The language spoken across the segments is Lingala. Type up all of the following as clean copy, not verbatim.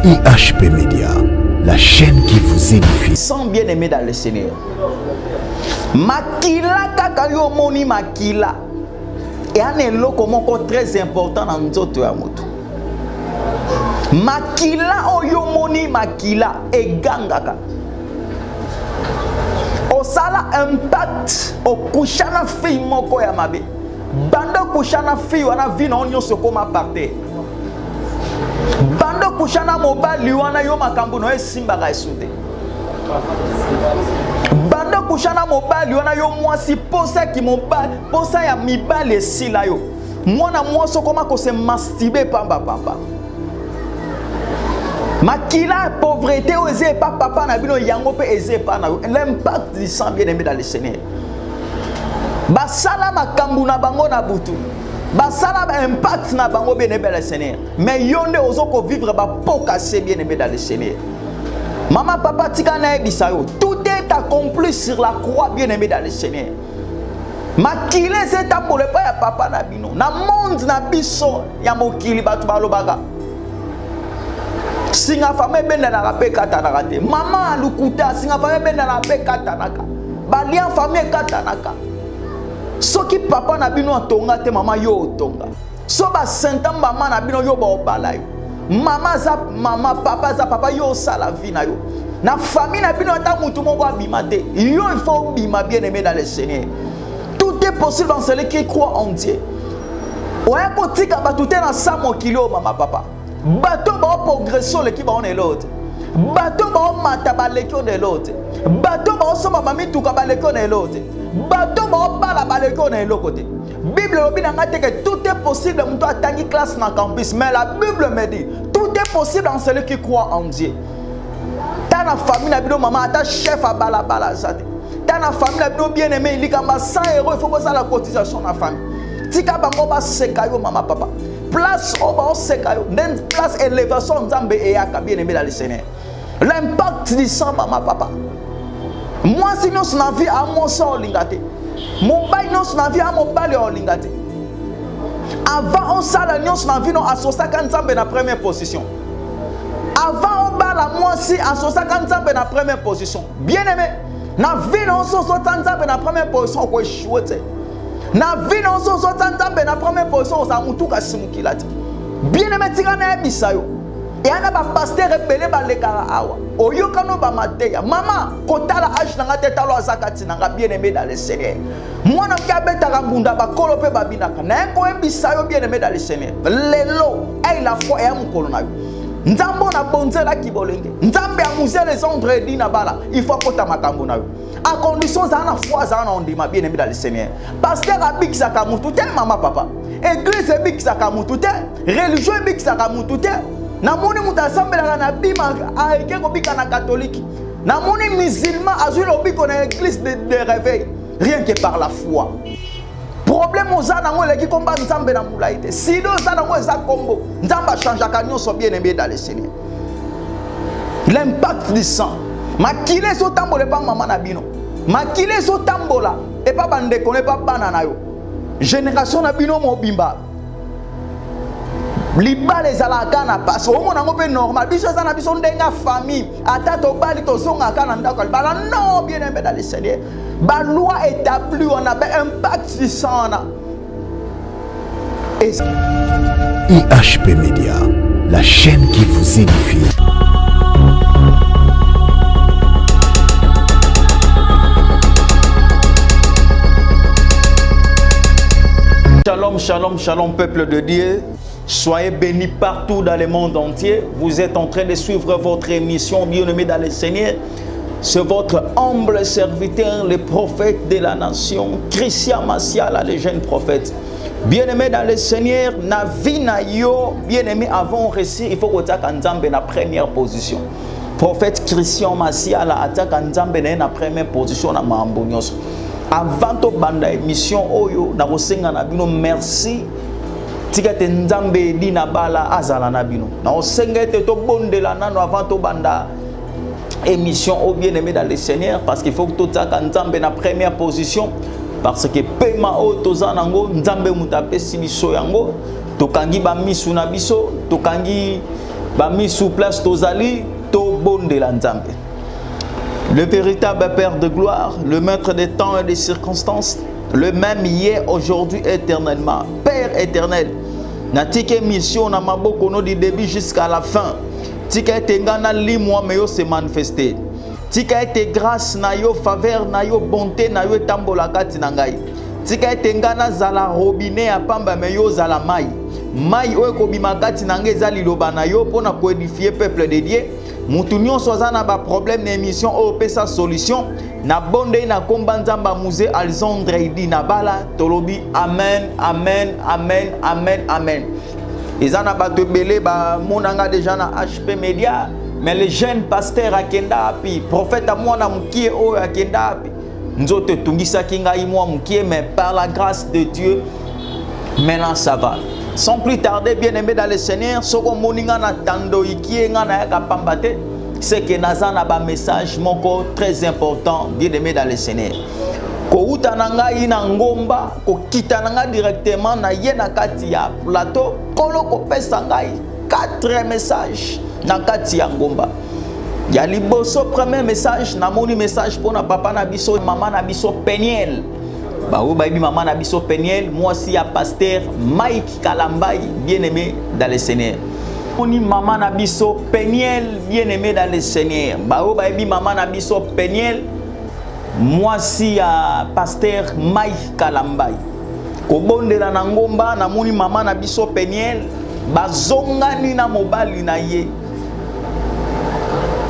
IHP Média, la chaîne qui vous édifie. Sans bien aimé dans le Seigneur. Makila kakayo moni makila. Et un eloko moko très important dans nzoto ya mutu. Makila oyo moni makila egangaka. Osala impact okushana fi moko ya mabe. Bando kushana fi wana vi na onyo sokoma parte. Bando kushana mobali wana yo makambo no esimba ka esute. Bando kushana mobali wana yo mwasi posa ki mobali posa ya mibali esila yo. Mwana mwaso koma ko se masturber pamba pamba. Makila pauvreté ose pas papa na bino yango pe eze pa na l'impact du sang bien aimé dans le Seigneur. Basala makambu na bango na butu. Basala impact na bango bien aimé dans le Seigneur. Mais yonde ozoko vivre ba poka c'est bien aimé dans le Seigneur. Maman papa tika na ebisayo. Tout est accompli sur la croix bien aimé dans le Seigneur. Makile c'est pour le pas ya papa na bino. Na monde na biso ya mokili batu balobaga. Singa fame benda na rape katanaka te. Mama alukuta singa fame benda na rape katanaka. Balia fame katanaka. Soki papa na bino atonga te mama yo otonga. So ba senta mama na bino yo ba obala yo. Mama za mama papa za papa yo sala vie na yo. Na famille na bino ata mutu moko abima te. Yo il faut bima bien aimé dans le Seigneur. Tout est possible dans celui qui croit en Dieu. Oya kotika batute na sa mokilo mama papa. Bateau ba progression l'équipe on est l'autre. Bateau ba mata ba lekio de l'autre. Bateau ba soma mami tuka ba lekio de l'autre. Bateau ba bala ba lekio de l'autre côté. Bible obi na ngate que tout est possible muto atangi classe na campus mais la Bible me dit tout est possible dans celui qui croit en Dieu. Ta na famille na bino maman ta chef a bala bala zate. Ta na famille na bino bien aimé il kamba 100 €, il faut que ça la cotisation na famille. Tika bango ba sekayo maman papa. Place au sekayo, même place élévation nzambe eyaka bien aimé dans le Seigneur. L'impact du sang maman papa. Moi sinon na vie à mon sang lingate. Mon bail non na vie à mon bail lingate. Avant on sala non na vie non associé kan nzambe na première position. Avant on bala moi si associé kan nzambe na première position. Bien aimé, na vie non so nzambe na première position ko échouer. Na vie non so nzambe na première position za mutuka simukila ti. Bien aimé tika na bisayo. Et ana ba pasteur rebelle ba lekara awa. Oyoka no ba mateya. Mama kotala age na ngate talo azakati na bien aimé dans le Seigneur. Mwana kia beta ngunda ba kolope ba binaka. Na ko bisayo bien aimé dans le Seigneur. Lelo ay la foi ya mukolo na yo. Nzambo na bonzela kibolenge. Nzambe amuze les vendredis na bala. Il faut kota makambo na yo. À condition ça na foi ça na ondima bien aimé dans le Seigneur. Pasteur abik saka mutu te mama papa. Église abik saka mutu te. Religieux abik saka mutu te. Na moni mutu asambela na bima aike ko bika na catholique. Na moni musulman azui lobiko na église de réveil. Rien que par la foi. Problème oza na ngo leki komba nzambe na mulaite. Sido za na ngo za kombo. Nzamba change kanyoso bien aimé dans le Seigneur. L'impact du sang. Makile so tambole pa mama na bino. Makile so tambola et pas bande connaît pas banana yo. Génération na bino mobimba. Liba les alaka na passe au mona ngope normal. Biso za na biso ndenga famille. Ata to bali to zonga kana ndako. Bala non bien aimé dans le Seigneur. Ba loi établie on a un impact du sang na. IHP Média, la chaîne qui vous édifie. Shalom, shalom, shalom, peuple de Dieu. Soyez bénis partout dans le monde entier. Vous êtes en train de suivre votre émission bien-aimée dans le Seigneur. C'est votre humble serviteur, le prophète de la nation, Christian Massiala, le jeune prophète. Bien-aimé dans le Seigneur, na vie na yo, bien-aimé avant récit, il faut que tu aies la première position. Prophète Christian Massiala attaque Nzambe na première position na maambonyos. Avant to banda émission oyo na kosenga na bino merci tikete Nzambe di na bala azala na bino na kosenga te to bondela nano avant to banda émission au bien-aimé dans le Seigneur parce qu'il faut que to taka Nzambe na première position parce que paiement o toza nango Nzambe mutapesi biso yango tokangi ba misu na biso tokangi ba mis sous place tozali to bonde la nzambe. Le véritable Père de gloire, le maître des temps et des circonstances, le même hier, aujourd'hui, éternellement. Père éternel, na tike mission na maboko no du début jusqu'à la fin. Tika ete ngana limwa me yo se manifester. Tika ete grâce na yo, faveur na yo, bonté na yo tambola kati na ngai. Tika ete ngana zala robinet ya pamba me yo zala mai. Mai oyo kobima kati na ngai zali loba na yo pona ko édifier peuple de Dieu. Mutu nyonso aza na ba problème na émission oyo pesa solution na bonde na komba nzamba musée Alexandre idi na bala tolobi amen amen amen amen amen. Ezana ba tebele ba monanga déjà na HP Media mais le jeune pasteur akenda api prophète a mwana mukie oyo akenda api nzoto tungisa kinga mwa mukie mais par la grâce de Dieu maintenant ça va. Sans plus tarder, bien-aimé dans le Seigneur, ce que moninga na tando ikie nga na yaka pambate, c'est que nazana ba message moko très important, bien-aimé dans le Seigneur. Ko uta nanga ina ngomba, ko kita nanga directement na yena kati ya plateau, kolo ko pesa ngai 4 messages na kati ya ngomba. Ya liboso premier message, na moni message pour na papa na biso, maman na biso Peniel. Baou baby maman na biso Peniel, moi aussi à pasteur Mike Kalambai, bien-aimé dans le Seigneur. Moni maman na biso Peniel, bien-aimé dans le Seigneur. Baou baby maman na biso Peniel, moi aussi à pasteur Mike Kalambai. Ko bonde la ngomba na moni maman na biso Peniel, bazongani na mobali na ye.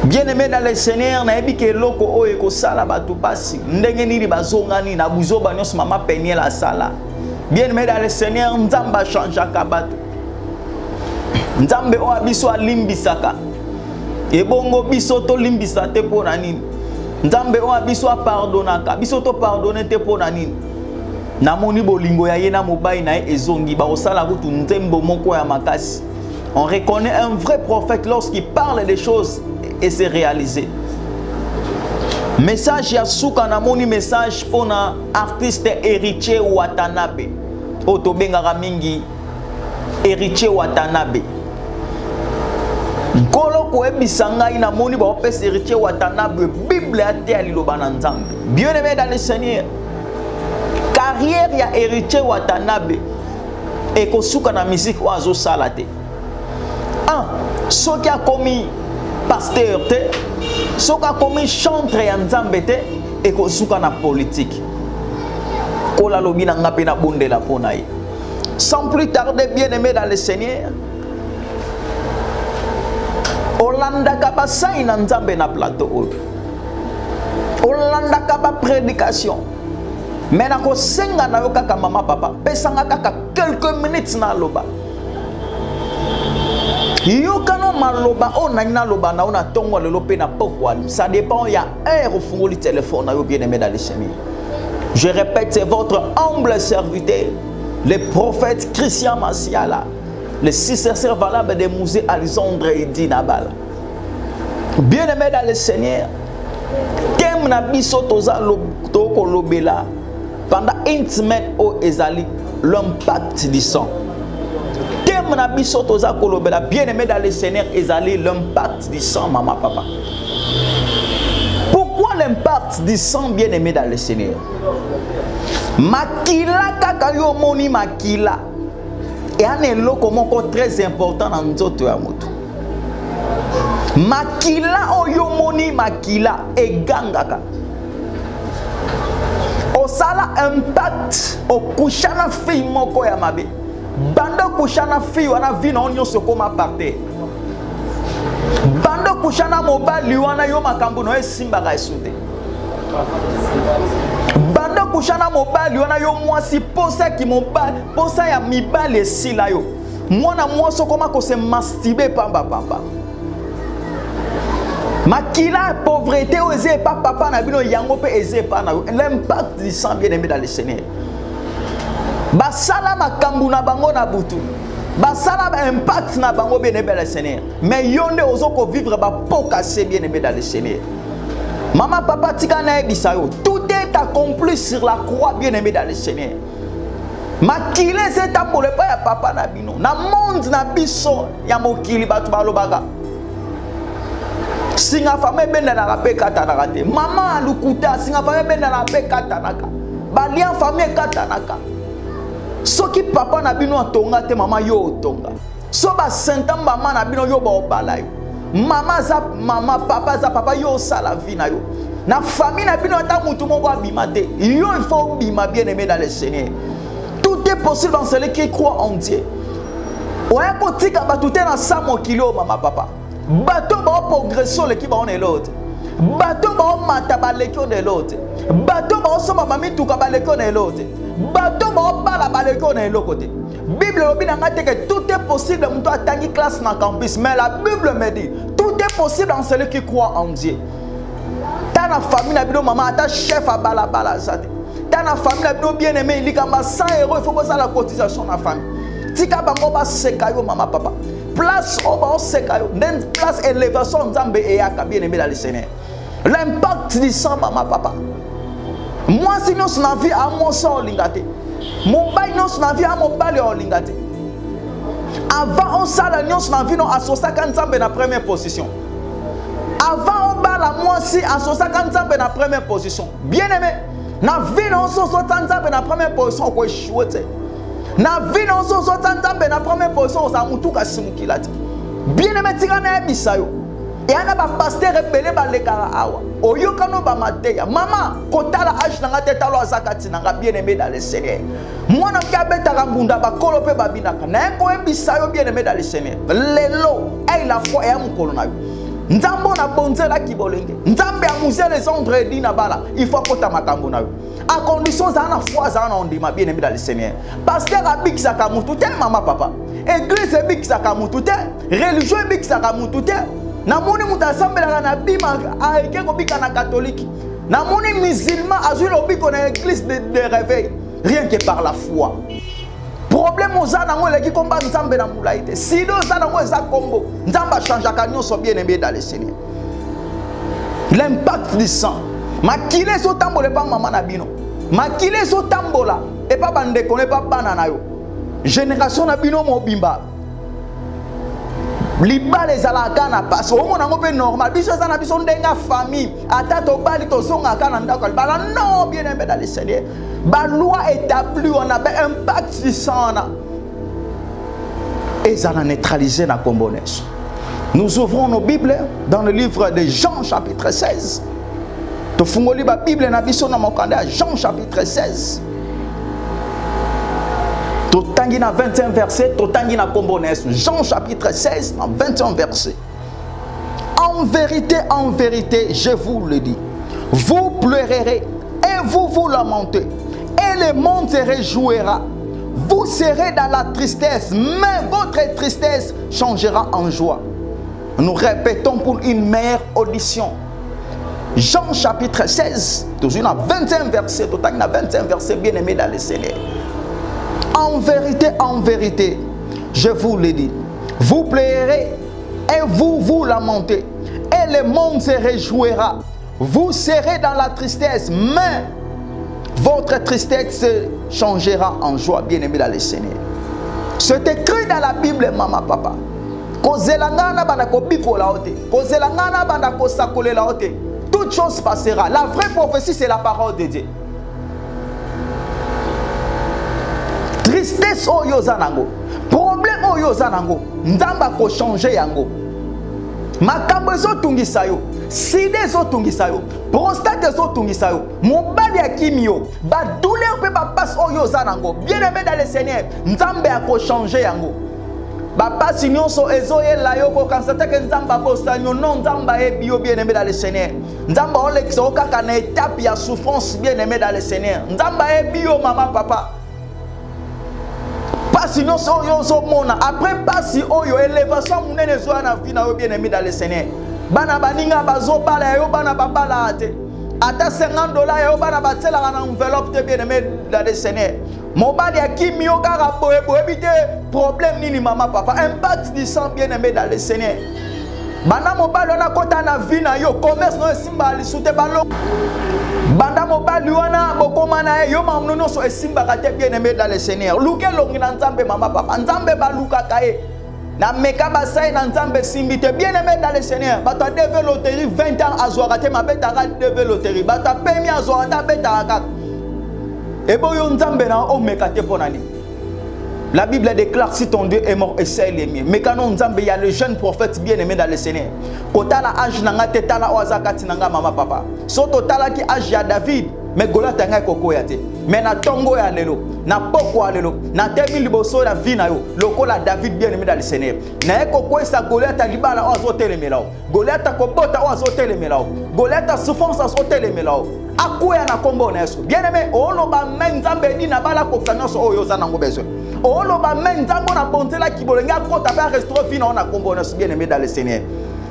Bien-aimé dans le Seigneur, na ebi ke loko o eko sala batu pasi. Ndenge nini bazongani na buzo banyos mama Peniel la sala. Bien-aimé dans le Seigneur, nzamba chanja kabatu. Nzambe o abiso alimbisaka. Ebongo biso to limbisa te pona nini. Nzambe o abiso pardonaka. Biso to pardonner te pona nini. Na moni bolingo ya yena mobai na ezongi ba osala kutu nzembo moko ya makasi. On reconnaît un vrai prophète lorsqu'il parle des choses et c'est réalisé. Message ya suka na moni message pour na artiste Héritier Watanabe. Otobengaka mingi Héritier Watanabe. Nkolo ko ebisa ngai na moni ba opesa Héritier Watanabe Bible ate aliloba na Nzambe. Bien-aimé dans le Seigneur. Carrière ya Héritier Watanabe et ko suka na musique oazo salate. Ce qui a commis pasteur te, ce qui a commis chantre ya Nzambe te, et ko suka na politique. Ko la lobi na ngape na bonde la ponaye. Sans plus tarder, bien-aimé dans le Seigneur, Olanda kaba sai na Nzambe na plateau. Olanda kaba prédication. Mais na ko senga na yo kaka mama papa, pesanga kaka quelques minutes na loba. Yokano maloba onana loba na ona tongo lelo pe na pokwa ça dépend ya heure fungoli téléphone na yo bien-aimé dans le Seigneur. Je répète, c'est votre humble serviteur le prophète Christian Masiala, le successeur valable des musées Alexandre Idi Nabala. Bien-aimé dans le Seigneur, thème na biso toza toko lobela pendant une semaine au ezali l'impact du sang. Na biso toza kolobela bien-aimé dans le Seigneur ezali l'impact du sang maman papa. Pourquoi l'impact du sang bien-aimé dans le Seigneur? Makila kaka yo moni makila et un eloko moko très important dans nzoto ya moto. Makila oyo moni makila egangaka. Osala impact okushana fi moko ya mabe. Bando kushana fi wana vi na onyo sokoma parte. Bando kushana mobali wana yo makambo no esimba ga esute. Bando kushana mobali wana yo mwasi posa ki mobali posa ya mibali esila yo. Mwana mwaso koma ko se masturber pamba papa. Makila pauvreté ose pa papa na bino yango pe eze pa na l'impact du sang bien-aimé dans le Seigneur. Basala makambu na bango na butu. Basala ba impact na bango bien-aimé dans le Seigneur. Mais yonde ozoko vivre ba pokase bien-aimé dans le Seigneur. Maman papa tika na ebisa yo. Tout est accompli sur la croix bien-aimé dans le Seigneur. makile etambola epai ya papa na bino na monde na biso ya mokili bato balobaka singa fama ebendanaka mpe ekatanaka te. Mama alukuta singa fama ebendanaka mpe ekatanaka, balia fami ekatanaka. Soki papa na bino atonga te mama yo otonga, so basenta mama na bino yo baobala yo. Mama za mama, papa za papa, yo osala vie na yo. Na famille na bino ata mutu moko abima te, yo il faut bima bien aimé dans le Seigneur. Tout est possible dans celui qui croit en Dieu. Oya kotika batu te na sa mokili mama papa. Bato ba progression leki ba on l'autre. Bato ba mata ba leki on l'autre. Bato ba soma mami tuka ba leki on l'autre. Bato ba bala ba leki on l'autre. Bible obi na ngate que tout est possible mutu atangi classe na campus, mais la Bible me dit tout est possible dans celui qui croit en Dieu. Dans la famille na bino maman ata chef a bala bala zate. Dans la famille na bino bien aimé il kamba 100 €, il faut que ça la cotisation na famille. Tika bango ba sekayo mama papa. Place au ba sekayo, then place élévation nzambe et yaka bien aimé dans le Seigneur. L'impact du sang mama papa. Moi si nous na vie à mon sang lingate. Mon bail nous na vie à mon bail lingate. Avant on sala nous na vie non associé kan nzambe na première position. Avant on bat la moi si associé kan nzambe na première position. Bien aimé, na vie non so nzambe na première position ko échouer. Na vie non so nzambe na première position ça mutuka simukila. Bien aimé tika na bisayo. Et ana ba pasteur rebelle ba lekara awa. Oyoka no ba mateya. Mama kotala age na ngate talo azakati na bien aimé dans le Seigneur. Mwana kabeta ngunda ba kolope ba binaka. Na ko ebisayo bien aimé dans le Seigneur. Lelo ay la foi ya mukolo na yo. Nzambo na bonzela kibolenge. Nzambe amuze les ordres dina bala. Il faut kota makambo na yo. À condition ça na foi ça na ondima bien aimé dans le Seigneur. Pasteur abik saka mutu te mama papa. Église abik saka mutu te. Religion abik saka mutu te. Na moni muta sambela na bima aike ko bika na catholique. Na moni musulman azui lobiko na église de réveil. Rien que par la foi. Problème aux anango leki komba nzambe na mulaite. Sido zanango eza kombo. Nzamba change kanyo so bien aimé dans le Seigneur. L'impact du sang. Makile so tambola pa mama na bino. Makile so tambola et pas bande connaît pas banana yo. Génération na bino mobimba. Liba les alaka na passe au monde ngo pe normal biso za na biso ndenga famille ata to bali to zonga kana ndako bala non bien aimé dans le Seigneur. Ba loi établie on a un impact du sang na et ça a neutralisé la comboneuse. Nous ouvrons nos Bibles dans le livre de Jean chapitre 16. To fungoli ba Bible na biso na mokanda Jean chapitre 16. Totangi na 21 verset, totangi na comboneuse. Jean chapitre 16, na 21 verset. En vérité, je vous le dis, vous pleurerez et vous vous lamentez, et le monde se réjouira. Vous serez dans la tristesse, mais votre tristesse changera en joie. Nous répétons pour une meilleure audition. Jean chapitre 16, toujours na 21 verset, totangi na 21 verset, bien aimé dans le Seigneur. En vérité, je vous le dis, vous pleurerez et vous vous lamentez, et le monde se réjouira. Vous serez dans la tristesse, mais votre tristesse se changera en joie, bien aimé dans le Seigneur. C'est écrit dans la Bible, maman, papa. Toute chose passera. La vraie prophétie, c'est la parole de Dieu. Tristesse oyo zanango, problème oyo zanango, nzamba ko changer yango. Makambo zo tungisa yo, sida zo tungisa yo, prostate zo tungisa yo, mobali ya kimio, ba douleur pe ba passe oyo zanango. Bien aimé dans le Seigneur, nzamba ko changer yango. Ba passe nyonso ezoyela yo ko kansata ke nzamba ko sanyo non nzamba e bio bien aimé dans le Seigneur. Nzamba olexa okaka na étape ya souffrance bien aimé dans le Seigneur. Nzamba e bio mama papa. Sinon après passi oyo élévation munene zo na vie na yo bien aimé dans le Seigneur. Bana baninga bazo bala yo bana babala ate. Ata $50 yo bana batela na enveloppe te bien aimé dans le Seigneur. Mobali ya kimio kaka boye éviter problème nini mama papa. Impact du sang bien aimé dans le Seigneur. Bana mobali na kota na vie na yo commerce no simba li soute balo. Banda mobali wana bokoma na yo mamuno so esimbaka te bien aimé dans le Seigneur. Luke longi na nzambe mama papa. Nzambe baluka kae. Na meka basai na nzambe simbite bien aimé dans le Seigneur. Bata deve loterie 20 ans azwaka te mabeta ka deve loterie. Bata pemi azwaka ta beta ka. Ebo yo nzambe na o meka te ponani. La Bible déclare si ton Dieu est mort, essaye les miens. Mais quand on il y a le jeune prophète bien aimé dans le Seigneur. Quand la âge nanga te tala oazakati nanga mama papa. So totala ki âge ya David. Mais Goliath tanga koko ya te. Mais na tongo ya lelo, na poko ya lelo, na temi liboso la vie na yo. Lokola David bien aimé dans le Seigneur. Na koko sa Goliath libala oazo telemela. Goliath kobota oazo telemela. Goliath souffrance oazo telemela. Akoya na kombo na Yesu. Bien aimé, ono ba menzambe di na bala kokanya so oyo za nango besoin. Ono ba menzambo na bontela kibolenga kota ba restaurer vie na kombo na Yesu bien aimé dans le Seigneur.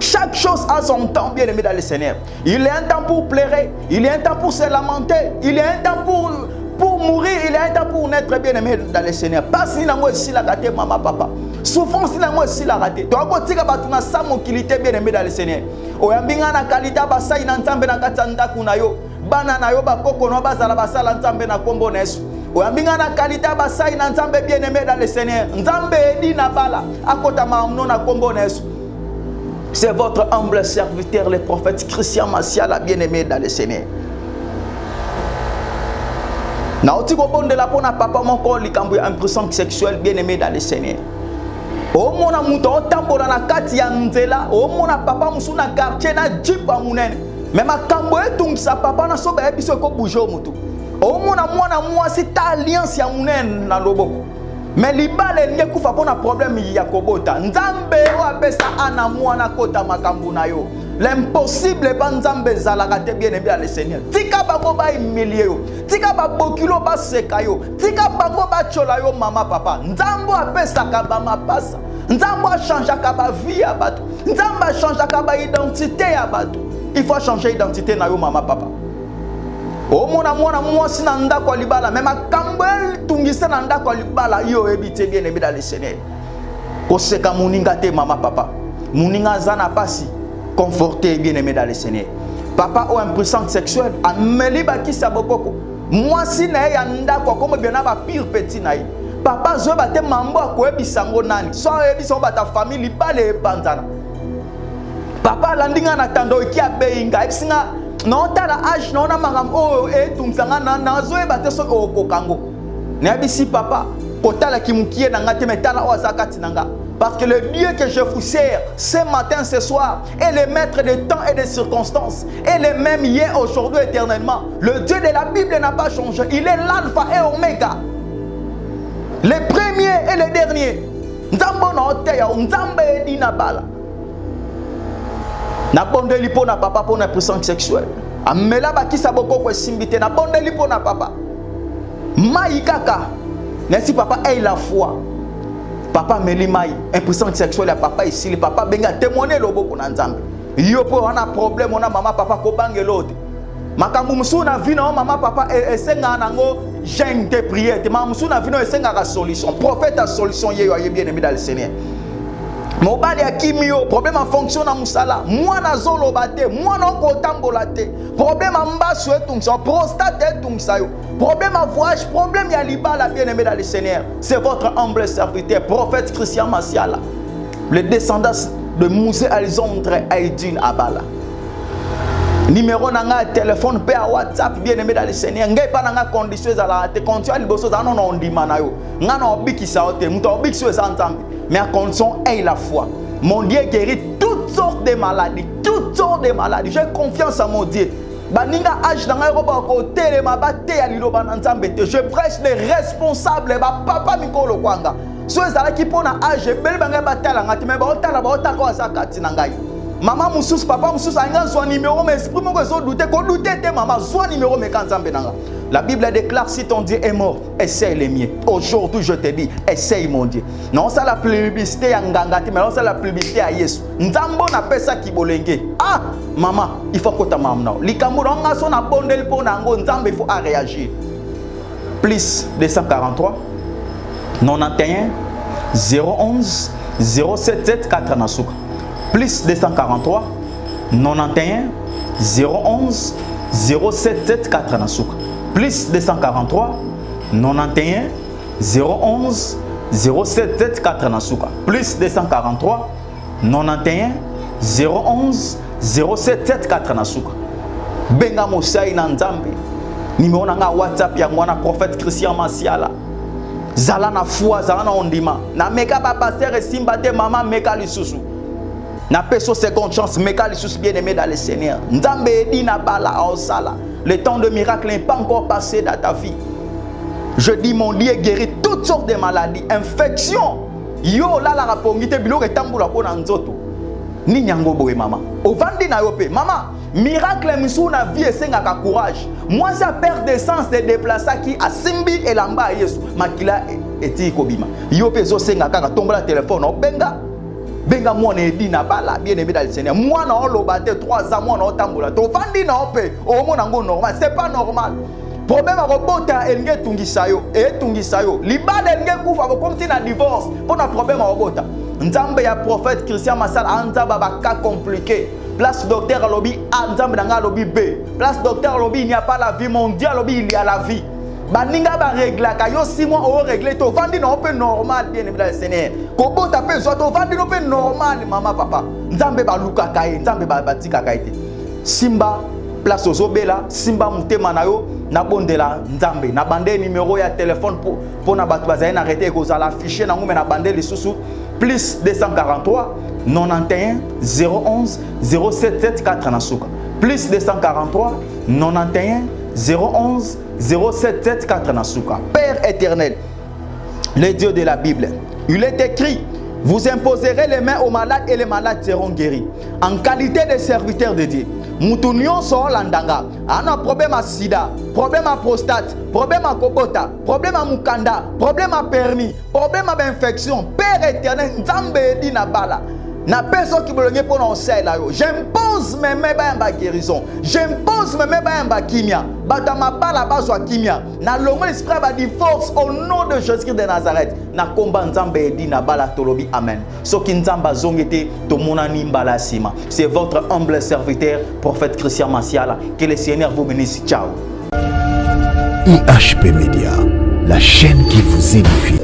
Chaque chose a son temps, bien aimé dans le Seigneur. Il est un temps pour pleurer, il est un temps pour se lamenter, il est un temps pour mourir, il est un temps pour naître, bien aimé dans le Seigneur. Pas si na moi si la gâté maman papa. Souffrance si na moi si la gâté. Toi ko tika batuna sa mokilité bien aimé dans le Seigneur. Oyambinga na kalita basai na nzambe na katanda kuna yo. Bana na yo bakoko no bazala basala nzambe na kombo na Yesu. Oyambinga na kalita basai na nzambe bien aimé dans le Seigneur. Nzambe edi na bala akota mamno na kombo na Yesu. C'est votre humble serviteur, le prophète Christian Massiala, bien-aimé dans le Seigneur. Naoti ko bonde la pona papa mon corps likambu impression sexuelle bien-aimé dans le Seigneur. O mona muto otambola na kati ya nzela, o mona papa musu na quartier na jeep a munene. Mais makambo etungisa papa na soba ebiso ko bouger mutu. O mona mwana mwasi ta alliance ya munene na loboko. Mais libale nye kufa pona problème ya kobota. Nzambe o apesa ana mwana kota makambu na yo. L'impossible pas nzambe zalaka te bien aimé dans le Seigneur. Tika bango ba humilier yo. Tika ba bokilo ba seka yo. Tika bango ba chola yo mama papa. Nzambo apesa ka ba mapasa. Nzambo a changer ka ba vie ya bato. Nzambo a changer ka ba identité ya bato. Il faut changer identité na yo mama papa. O mona mwasi na ndako libala même makambo tungisa na ndako libala yo ebite bien aimé dans le Seigneur. Ko seka muninga te mama papa. Muninga zana pasi. Conforté bien aimé dans le Seigneur. Papa ou impuissance sexuelle ameli baki sabokoko. Mwasi na ya ndako comme bien ba pire petit na yi. Papa zo ba te mambo ko ebisango nani. So ebisango ba ta famille libala e banzana. Papa landinga na tando ki abeinga esinga non ta la âge non na mangam o e tumsanga na zo e bate so o kokango. Na bisi papa kotala kimukie na ngate metala o zakati nanga. Parce que le Dieu que je vous sers ce matin, ce soir, est le maître des temps et des circonstances. Et le même hier, aujourd'hui, éternellement. Le Dieu de la Bible n'a pas changé. Il est l'alpha et oméga. Le premier et le dernier. Nzambo na oteya, nzambe di na bala. Na bonde lipo na papa pour na puissance sexuelle. Amela baki saboko ko simbite na bonde lipo na papa. Maïkaka. N'est-ce papa ait la foi. Papa melimai impuissance sexuelle ya papa ici le papa benga témoigner loboko na nzambe. Yo po on a problème on a maman papa ko bangelote. Makambu musu na vie na maman papa esenga nango jeûne de prière. Te maman musu na vie na esenga ka solution. Prophète a solution yeyo aye bien aimé dans le Seigneur. Mobali ya kimio problème en fonction na musala. Moi na zolo bate, moi na ko tambola te. Problème en mbasu etumsa, prostate etumsa yo. Problème à voyage, problème ya libala bien aimé dans le Seigneur. C'est votre humble serviteur, prophète Christian Massiala. Le descendant de Mousé Alexandre Aïdine Abala. Numéro nanga téléphone pe à WhatsApp bien aimé dans le Seigneur. Ngai pa nanga condition za la te condition liboso za non ondima na yo. Nga na obiki sa ote, muto obiki so za nzambe. Mais à condition est la foi. Mon Dieu guérit toutes sortes de maladies, toutes sortes de maladies. J'ai confiance en mon Dieu. Baninga âge dans un côté les mabate ya liloba nzambe. Je prêche les responsables ba papa mikolo kwanga. So ezala ki pona âge bel banga batala ngati me ba otala ko zakati na ngai. Maman mususu papa mususu anga so numéro mais esprit moko so douter ko douter te maman so numéro me kan nzambe nanga. La Bible déclare si ton Dieu est mort, essaye les miens. Aujourd'hui, je te dis, essaye mon Dieu. Non, ça la publicité à Ngangati, mais non, ça la publicité à Yesu. Nzambo na pesa ki bolenge. Ah, maman, il faut que tu m'amènes. Likambo nga son abondel pour nango nzambe il faut réagir. Plus 243 91 011 077 4 nasuka. Plus 243 91 011 077 4 na suka plus 243 91 011 077 4 na suka plus 243 91 011 077 4 na suka. Benga mosai na nzambe. Nimeona nga WhatsApp ya mwana prophète Christian Masiala. Zala na foi, zala na ondima. Na meka ba pasteur simba te mama meka lisusu. Na peso seconde chance meka lisusu bien aimé dans le Seigneur. Nzambe edi na bala osala. Le temps de miracle n'est pas encore passé dans ta vie. Je dis mon Dieu guérit toutes sortes de maladies, infections. Yo la la rapongite biloko etambula ko na nzoto. Ni nyango boye mama. Ovandi na yope mama. Miracle misu na vie esengaka courage. Moi ça perd de sens de déplacer qui a simbi elamba Yesu. Makila eti kobima. Yope zo senga kaka tombola téléphone obenga. Benga mwana edi na bala bien aimé dans le Seigneur. Mwana oloba te 3 ans mwana otambola. To vandi na ope. Omona ngo normal, c'est pas normal. Problème à robota elnge tungisa yo et tungisa yo. Libala elnge kufa comme si na divorce. Pour na problème à robota. Nzambe ya prophète Christian Masiala anzaba ba cas compliqué. Place docteur lobby A, nzambe nanga lobby B. Place docteur lobby il n'y a pas la vie mondiale lobby il y a la vie. Baninga ba régla ka yo 6 mois au régler to vandi no peu normal bien aimé dans le Seigneur. Kobo ta pe so to vandi no peu normal maman papa. Nzambe ba luka kai, nzambe ba batika kai te. Simba place ozobela, simba mutema na yo na bondela nzambe na bande numéro ya téléphone pour na batu bazali na arrêter ko za l'afficher na ngome na bande lisusu plus 243 91 011 077 4 na suka plus 243 91 011 077 4 na suka. Père éternel, le Dieu de la Bible, il est écrit: vous imposerez les mains aux malades et les malades seront guéris. En qualité de serviteur de Dieu, Moutounion so landanga. Un problème à sida, problème à prostate, problème à kobota, problème à mukanda, problème à permis, problème à infection. Père éternel, nzambe di na bala. Na personne qui bolonge pour non là yo. J'impose mes mains ba guérison. J'impose mes mains ba kimia. Ba dans ma bala ba zo kimia. Na longo esprit ba divorce au nom de Jésus-Christ de Nazareth. Na komba nzambe di na bala tolobi amen. Soki nzamba zongete to monani mbala sima. C'est votre humble serviteur prophète Christian Masiala. Que le Seigneur vous bénisse. Ciao. IHP Media, la chaîne qui vous édifie.